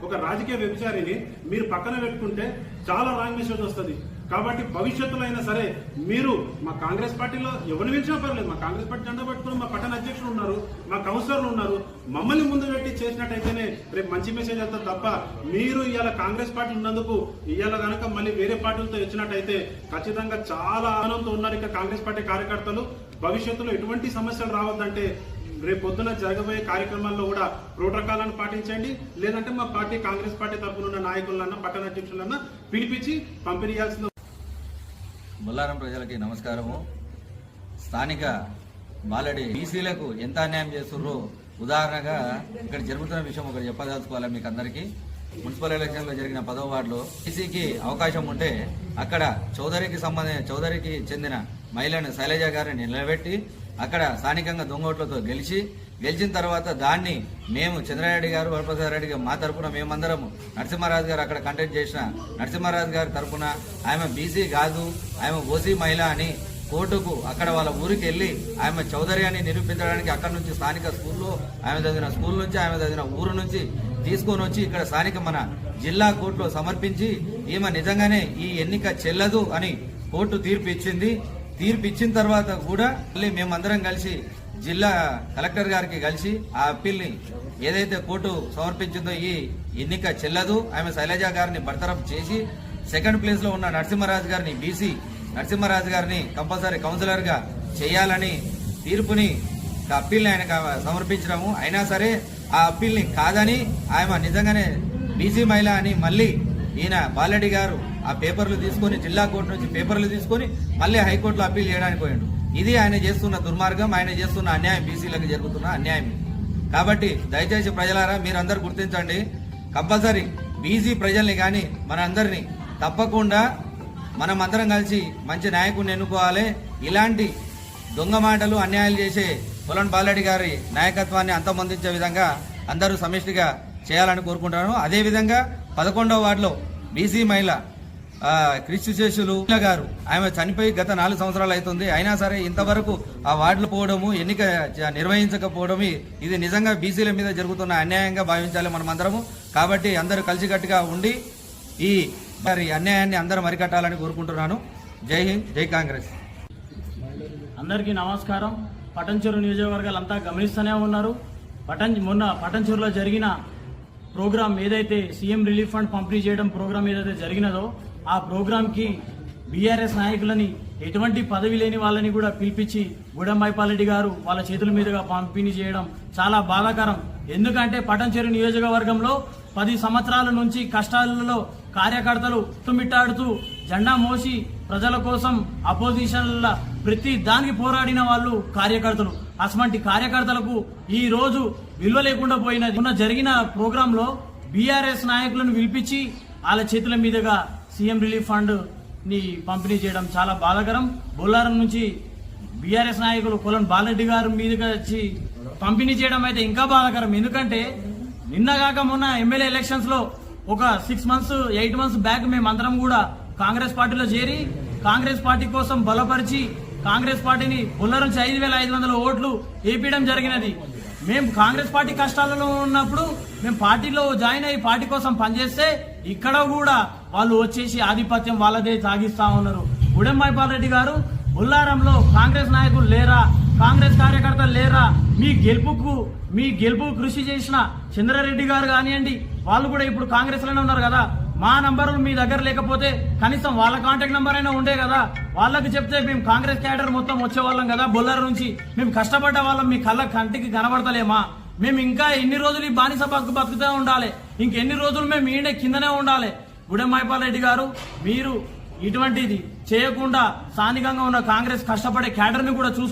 ఒక రాజకీయ వ్యభిచారిని మీరు పక్కన పెట్టుకుంటే చాలా రాంగ్ మెసేజ్ వస్తుంది. కాబట్టి భవిష్యత్తులో అయినా సరే మీరు మా కాంగ్రెస్ పార్టీలో ఎవరిని పిలిచినా పర్లేదు, మా కాంగ్రెస్ పార్టీ జెండా పట్టుకుని మా పట్టణ అధ్యక్షులు ఉన్నారు, మా కౌన్సిలర్లు ఉన్నారు, మమ్మల్ని ముందు పెట్టి చేసినట్టయితేనే రేపు మంచి మెసేజ్ వెళ్తారు తప్ప మీరు ఇవాళ కాంగ్రెస్ పార్టీ ఉన్నందుకు ఇవాళ కనుక మళ్ళీ వేరే పార్టీలతో వచ్చినట్టయితే ఖచ్చితంగా చాలా ఆనందంతో ఉన్నారు ఇక కాంగ్రెస్ పార్టీ కార్యకర్తలు. భవిష్యత్తులో ఎటువంటి సమస్యలు రావద్దంటే రేపు పొద్దున జరగబోయే కార్యక్రమాల్లో కూడా ప్రోటోకాలను పాటించండి, లేదంటే మా పార్టీ కాంగ్రెస్ పార్టీ తరఫున ఉన్న నాయకులన్నా పట్టణ అధ్యక్షులన్నా పిలిపించి పంపిణీ చేయాల్సిన. బొల్లారం ప్రజలకి నమస్కారము. స్థానిక బాలడి బీసీలకు ఎంత అన్యాయం చేస్తున్నారో ఉదాహరణగా ఇక్కడ జరుగుతున్న విషయం ఒకటి చెప్పదలుచుకోవాలి మీకు అందరికీ. మున్సిపల్ ఎలక్షన్ లో జరిగిన 10వ వార్డులో బీసీకి అవకాశం ఉంటే అక్కడ చౌదరికి చెందిన మహిళను శైలజ గారిని నిలబెట్టి అక్కడ స్థానికంగా దొంగోట్లతో గెలిచిన తర్వాత దాన్ని మేము చంద్రారెడ్డి గారు వరప్రసాద్ రెడ్డి గారు మా తరఫున మేమందరం నరసింహారాజు గారు అక్కడ కంటెక్ట్ చేసిన నరసింహారాజు గారి తరఫున ఆమె బీసీ కాదు ఆమె ఓసీ మహిళ అని కోర్టుకు అక్కడ వాళ్ళ ఊరికి వెళ్ళి ఆమె చౌదరి అని నిరూపించడానికి అక్కడ నుంచి స్థానిక స్కూల్లో ఆమె చదివిన స్కూల్ నుంచి ఆమె చదివిన ఊరు నుంచి తీసుకొని వచ్చి ఇక్కడ స్థానిక మన జిల్లా కోర్టులో సమర్పించి ఈమె నిజంగానే ఈ ఎన్నిక చెల్లదు అని కోర్టు తీర్పు ఇచ్చింది. తీర్పు ఇచ్చిన తర్వాత కూడా మళ్ళీ మేమందరం కలిసి జిల్లా కలెక్టర్ గారికి కలిసి ఆ అప్పీల్ని ఏదైతే కోర్టు సమర్పించిందో ఈ ఎన్నిక చెల్లదు, ఆమె శైలజ గారిని బర్తరఫ్ చేసి సెకండ్ ప్లేస్ లో ఉన్న నరసింహరాజు గారిని బీసీ నరసింహరాజు గారిని కంపల్సరీ కౌన్సిలర్ గా చేయాలని తీర్పుని అప్పీల్ని ఆయన సమర్పించడము. అయినా సరే ఆ అప్పీల్ని కాదని ఆమె నిజంగానే బీసీ మహిళ అని మళ్ళీ ఈయన బాలరెడ్డి గారు ఆ పేపర్లు తీసుకొని జిల్లా కోర్టు నుంచి పేపర్లు తీసుకొని మళ్ళీ హైకోర్టులో అప్పీల్ చేయడానికి పోయాడు. ఇది ఆయన చేస్తున్న దుర్మార్గం, ఆయన చేస్తున్న అన్యాయం, బీసీలకు జరుగుతున్న అన్యాయం. కాబట్టి దయచేసి ప్రజలారా మీరందరూ గుర్తించండి. కంపల్సరీ బీసీ ప్రజల్ని కానీ మన అందరినీ తప్పకుండా మనం అందరం కలిసి మంచి నాయకుడిని ఎన్నుకోవాలి. ఇలాంటి దొంగ మాటలు అన్యాయాలు చేసే పొలం బాలరెడ్డి గారి నాయకత్వాన్ని అంతమొందించే విధంగా అందరూ సమిష్టిగా చేయాలని కోరుకుంటున్నాను. అదేవిధంగా 11వ వార్డులో బీసీ మహిళ క్రిస్టి శేషులు గారు ఆమె చనిపోయి గత 4 సంవత్సరాలు అవుతుంది. అయినా సరే ఇంతవరకు ఆ వార్డులు పోవడము, ఎన్నిక నిర్వహించకపోవడం ఇది నిజంగా బీసీల మీద జరుగుతున్న అన్యాయంగా భావించాలి మనమందరము. కాబట్టి అందరూ కలిసికట్టుగా ఉండి ఈ అన్యాయాన్ని అందరం అరికట్టాలని కోరుకుంటున్నాను. జై హింద్, జై కాంగ్రెస్. అందరికీ నమస్కారం. పటంచెరు నియోజకవర్గాలంతా గమనిస్తూనే ఉన్నారు. మొన్న పటంచెరులో జరిగిన ప్రోగ్రాం ఏదైతే సీఎం రిలీఫ్ ఫండ్ పంపిణీ చేయడం ప్రోగ్రాం ఏదైతే జరిగినదో ఆ ప్రోగ్రాంకి బీఆర్ఎస్ నాయకులని ఎటువంటి పదవి లేని వాళ్ళని కూడా పిలిపించి గుడంబైపాలరెడ్డి గారు వాళ్ళ చేతుల మీదుగా పంపిణీ చేయడం చాలా బాధాకరం. ఎందుకంటే పటంచెరు నియోజకవర్గంలో 10 సంవత్సరాల నుంచి కష్టాలలో కార్యకర్తలు తుమ్మిట్టాడుతూ జెండా మోసి ప్రజల కోసం అపోజిషన్ల ప్రతి దానికి పోరాడిన వాళ్ళు కార్యకర్తలు. అటువంటి కార్యకర్తలకు ఈ రోజు విలువ లేకుండా పోయినది. మొన్న జరిగిన ప్రోగ్రామ్ లో బీఆర్ఎస్ నాయకులను పిలిపించి వాళ్ళ చేతుల మీదుగా సీఎం రిలీఫ్ ఫండ్ ని పంపిణీ చేయడం చాలా బాధాకరం. బొల్లారం నుంచి బీఆర్ఎస్ నాయకులు కొలం బాలరెడ్డి గారి మీదుగా వచ్చి పంపిణీ చేయడం అయితే ఇంకా బాధాకరం. ఎందుకంటే నిన్నగాక మొన్న ఎమ్మెల్యే ఎలక్షన్స్ లో ఒక 6 months 8 months బ్యాక్ మేమందరం కూడా కాంగ్రెస్ పార్టీలో చేరి కాంగ్రెస్ పార్టీ కోసం బలపరిచి కాంగ్రెస్ పార్టీని బొల్లారం నుంచి 5,500 ఓట్లు వేపించడం జరిగినది. మేము కాంగ్రెస్ పార్టీ కష్టాలలో ఉన్నప్పుడు మేము పార్టీలో జాయిన్ అయ్యి పార్టీ కోసం పనిచేస్తే ఇక్కడ కూడా వాళ్ళు వచ్చేసి ఆధిపత్యం వాళ్ళదే సాగిస్తా ఉన్నారు. గుడంబైపాలరెడ్డి గారు బొల్లారంలో కాంగ్రెస్ నాయకులు లేరా, కాంగ్రెస్ కార్యకర్తలు లేరా? మీ గెలుపు కృషి చేసిన చంద్రారెడ్డి గారు కానివ్వండి, వాళ్ళు కూడా ఇప్పుడు కాంగ్రెస్ లోనే ఉన్నారు కదా. మా నంబరు మీ దగ్గర లేకపోతే కనీసం వాళ్ళ కాంటాక్ట్ నెంబర్ అయినా ఉండే కదా. వాళ్ళకి చెప్తే మేము కాంగ్రెస్ క్యాడర్ మొత్తం వచ్చేవాళ్ళం కదా. బొల్లారం నుంచి మేము కష్టపడ్డ వాళ్ళం మీ కంటికి కనబడతలేమా? మేము ఇంకా ఎన్ని రోజులు ఈ బానిస బతుకుతూ ఉండాలి? ఇంకెన్ని రోజులు మేము ఈయన కిందనే ఉండాలి? గుడంబైపాలరెడ్డి గారు మీరు ఇటువంటిది చేయకుండా స్థానికంగా ఉన్న కాంగ్రెస్ కష్టపడే క్యాడర్ ని కూడా చూసుకుంటారు.